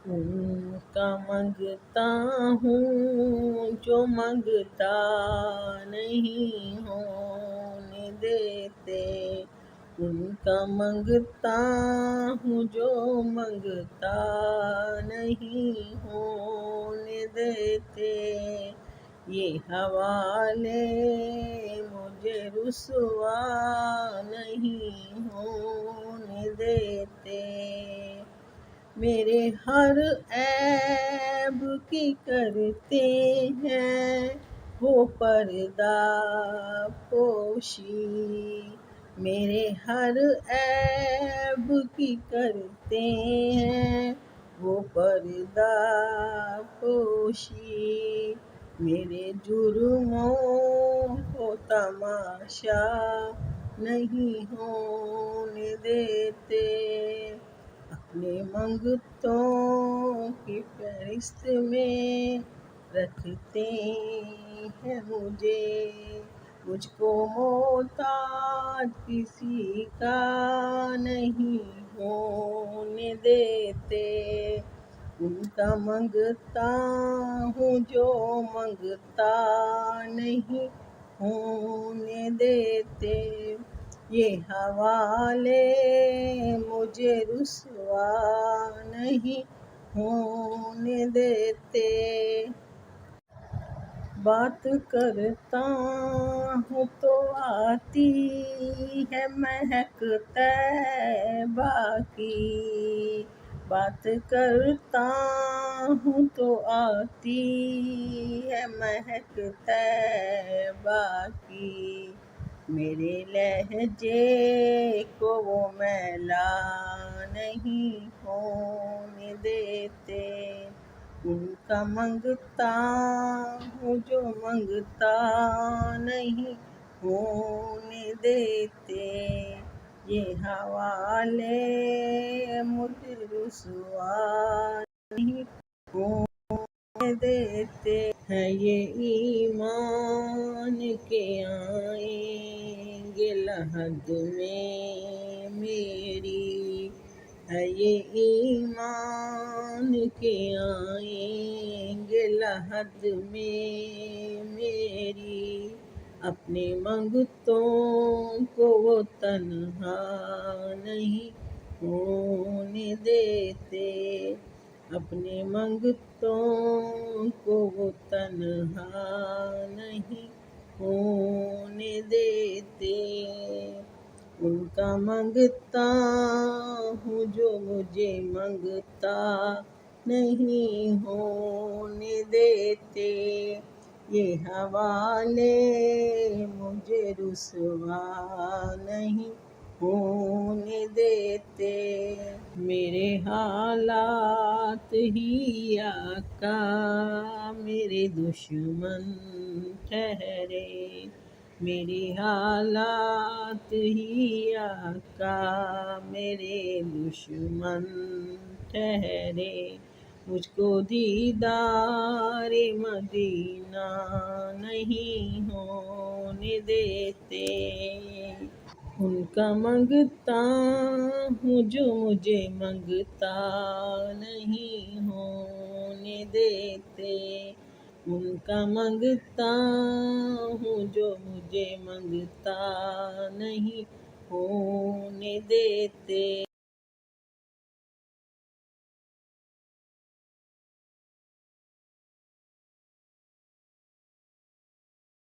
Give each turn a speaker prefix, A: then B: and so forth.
A: ان کا منگتا ہوں جو منگتا نہیں ہونے دیتے، ان کا منگتا ہوں جو منگتا نہیں ہونے دیتے، یہ حوالے مجھے رسوا نہیں ہونے دیتے، میرے ہر عیب کی کرتے ہیں وہ پردہ پوشی، میرے ہر عیب کی کرتے ہیں وہ پردہ پوشی، میرے جرموں کو تماشا نہیں ہونے دیتے، اپنے منگتوں کی فہرست میں رکھتے ہیں مجھ کو محتاج کسی کا نہیں ہونے دیتے، ان کا منگتا ہوں جو منگتا نہیں ہونے دیتے، یہ حوالے مجھے رسوا نہیں ہونے دیتے، بات کرتا ہوں تو آتی ہے مہک طیبہ کی، بات کرتا ہوں تو آتی ہے مہک طیبہ کی، میرے لہجے کو وہ میلا نہیں ہونے دیتے، ان کا منگتا ہوں جو منگتا نہیں ہونے دیتے، یہ حوالے مجھے رسوا نہیں ہونے دیتے، ہے یہ ایمان کے آئیں گے لحد میں میری، ہے یہ ایمان کے آئیں گے لحد میں میری، اپنے منگتوں کو وہ تنہا نہیں ہونے دیتے، اپنے منگتوں کو وہ تنہا نہیں ہونے دیتے، ان کا منگتا ہوں جو مجھے منگتا نہیں ہونے دیتے، یہ حوالے مجھے رسوا نہیں ہونے دیتے، میرے حالات ہی آقا میرے دشمن ٹھہرے، میرے حالات ہی آقا میرے دشمن ٹھہرے، مجھ کو دیدار مدینہ نہیں ہونے دیتے، ان کا منگتا ہوں جو مجھے منگتا نہیں ہونے دیتے، ان کا منگتا ہوں جو مجھے منگتا نہیں ہونے دیتے۔